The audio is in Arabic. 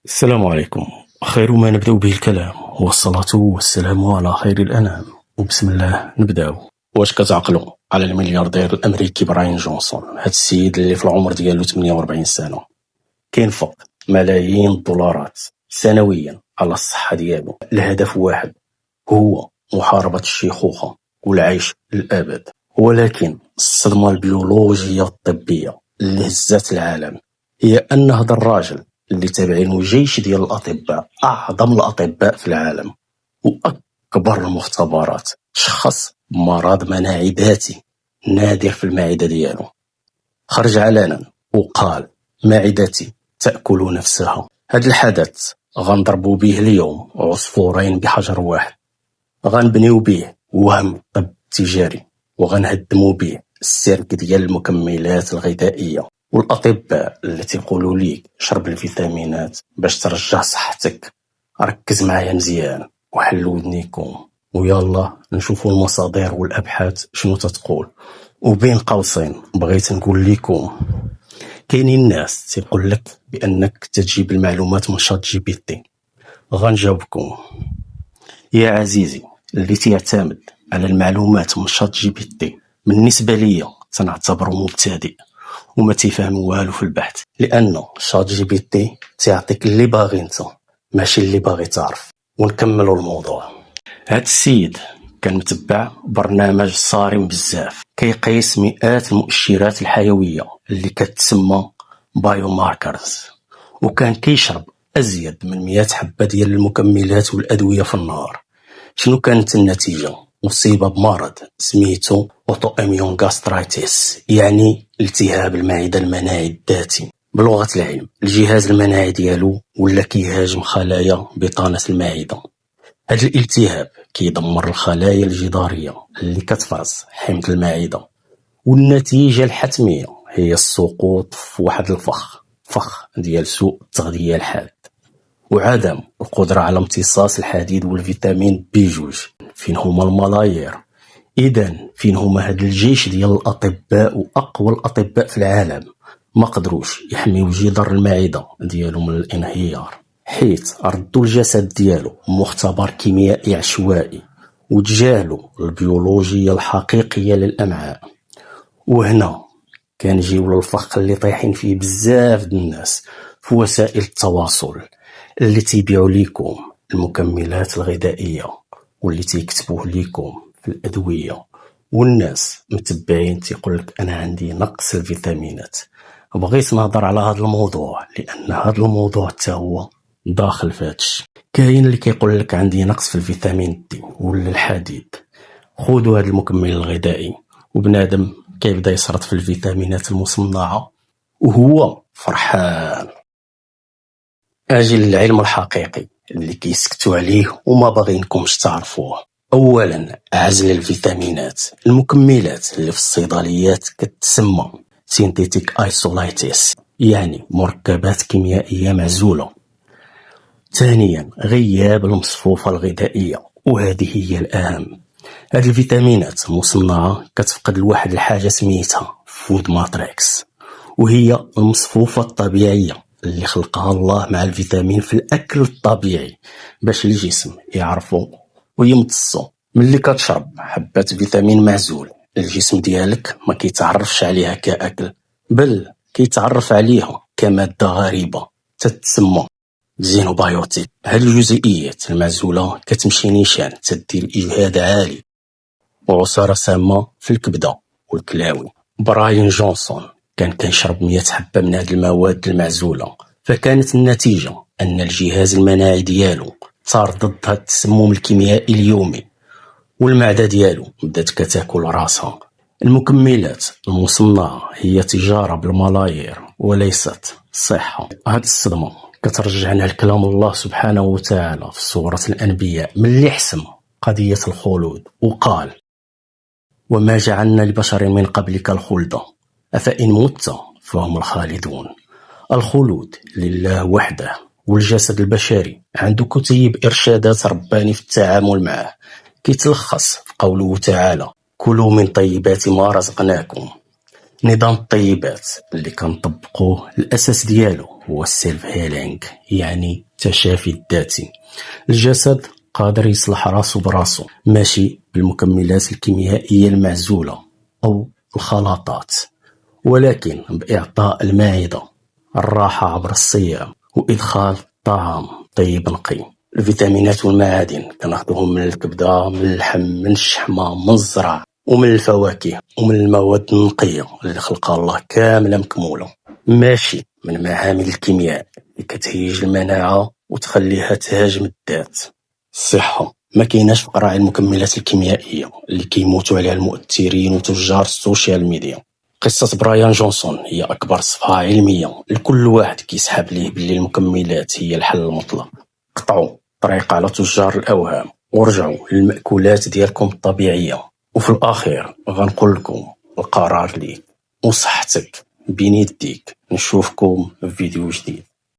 السلام عليكم. خير ما نبدأ به الكلام هو الصلاة والسلام على خير الأنام، وبسم الله نبدأ. واش كتعقلوا على الملياردير الأمريكي براين جونسون، هاد السيد اللي في العمر ديالو 48 سنة كينفق ملايين الدولارات سنويا على الصحة ديالو؟ الهدف واحد هو محاربة الشيخوخة والعيش للأبد. ولكن الصدمة البيولوجية الطبية اللي هزت العالم هي أن هذا الراجل اللي تابعينه جيش ديال الأطباء، أعظم الأطباء في العالم وأكبر المختبرات، شخص مرض مناعي ذاتي نادر في المعدة ديالو. خرج علنا وقال: معدتي تأكل نفسها. هذا الحدث غنضربوا به اليوم عصفورين بحجر واحد، غنبنيو به وهم طب تجاري، وغنهدموا به السيرك ديال المكملات الغذائية والأطباء اللي تيقولوا ليك شرب الفيتامينات باش ترجع صحتك. ركز معايا مزيان وحل ودنيكم ويلا نشوفوا المصادر والأبحاث شنو تتقول. وبين قوسين بغيت نقول لكم، كاينين ناس تيقول لك بأنك تجيب المعلومات من شات جي بي تي. غنجاوبكم يا عزيزي، اللي تيعتمد على المعلومات من شات جي بي تي بالنسبة ليا تنعتبره مبتدئ وما تيفهم والو في البحث، لأن شات جي بي تي تيعطيك اللي باغي انت ماشي اللي باغي تعرف. ونكملوا الموضوع. هاد السيد كان متبع برنامج صارم بزاف، كيقيس مئات المؤشرات الحيوية اللي كتسمى بايو ماركرز، وكان كيشرب أزيد من 100 حبة ديال المكملات والأدوية في النهار. شنو كانت النتيجة؟ أصيب بمرض سميتو أوتو إميون غاسترايتيس، يعني التهاب المعدة المناعي الذاتي. بلغة العلم الجهاز المناعي ديالو ولا كيهاجم خلايا بطانة المعدة. هذا الالتهاب كيدمر الخلايا الجدارية اللي كتفرز حمض المعدة، والنتيجة الحتمية هي السقوط في واحد فخ ديال سوء التغذية الحاد، وعدم القدرة على امتصاص الحديد والفيتامين بي2. فين هما الملايير؟ إذن فين هما هاد الجيش ديال الأطباء وأقوى الأطباء في العالم؟ ما قدروش يحميو جدار المعدة ديالو من الانهيار، حيت ردوا الجسد ديالو مختبر كيميائي عشوائي وتجاهلوا البيولوجيا الحقيقية للأمعاء. وهنا كنجيو للفخ اللي طايحين فيه بزاف د الناس في وسائل التواصل، اللي تيبيعوا ليكم المكملات الغذائية واللي تيكتبوه ليكم في الأدوية، والناس متبعين تيقول لك أنا عندي نقص الفيتامينات. بغيت نهضر على هذا الموضوع لأن هذا الموضوع حتى هو داخل فاتش. كاين اللي كيقول لك عندي نقص في الفيتامين دي ولا الحديد، خذوا هذا المكمل الغذائي وبنادم كيبدا يسرط في الفيتامينات المصنعة وهو فرحان. أجي للعلم الحقيقي اللي كيسكتوا عليه وما باغينكمش تعرفوه. أولا، عزل الفيتامينات. المكملات اللي في الصيدليات كتسمى سينثيتيك ايسولايتيس، يعني مركبات كيميائية معزولة. ثانيا، غياب المصفوفة الغذائية، وهذه هي الأهم. هذه الفيتامينات المصنعة كتفقد الواحد الحاجة سميتها فود ماتريكس، وهي المصفوفة الطبيعية اللي خلقها الله مع الفيتامين في الأكل الطبيعي باش الجسم يعرفو ويمتصو. ملي كتشرب حبة فيتامين معزول، الجسم ديالك ما كيتعرفش عليها كأكل، بل كيتعرف عليها كمادة غريبة تتسمى زينوبايوتيك. هاد الجزيئيات المعزولة كتمشي نيشان تدير إجهاد عالي وعصارة سامة في الكبدة والكلاوي. براين جونسون كان كيشرب 100 حبة من هاد المواد المعزولة، فكانت النتيجة أن الجهاز المناعي ديالو صار ضد هاد التسمم الكيميائي اليومي، والمعدة ديالو بدات كتاكل راسها. المكملات المصنعة هي تجارة بالملايير وليست صحة. هاد الصدمة كترجعنا لكلام الله سبحانه وتعالى في سورة الأنبياء ملي حسم قضية الخلود وقال: وما جعلنا لبشر من قبلك الخلد أفإن مت فهم الخالدون. الخلود لله وحده، والجسد البشري عنده كتيب إرشادات رباني في التعامل معه، كيتلخص في قوله تعالى: كلوا من طيبات ما رزقناكم. نظام الطيبات اللي كنطبقوه الأساس ديالو هو السيلف هيلينغ، يعني التشافي الذاتي. الجسد قادر يصلح راسو براسو، ماشي بالمكملات الكيميائية المعزولة أو الخلاطات، ولكن بإعطاء المعدة الراحة عبر الصيام وإدخال طعام طيب نقي. الفيتامينات والمعادن كناخدوهم من الكبدة، من اللحم، من الشحمة، من الزرع ومن الفواكه ومن المواد النقية اللي خلقها الله كاملة مكمولة، ماشي من معامل الكيمياء اللي كتهيج المناعة وتخليها تهاجم الذات. الصحة ما كايناش في قراع المكملات الكيميائية اللي كيموتوا عليها المؤثرين وتجار السوشيال ميديا. قصة برايان جونسون هي أكبر صفحة علمية لكل واحد كيسحب ليه باللي المكملات هي الحل المطلق. قطعوا طريق على تجار الأوهام ورجعوا للمأكولات ديالكم الطبيعية، وفي الأخير غنقول لكم القرار ليك وصحتك بين يديك. نشوفكم في فيديو جديد.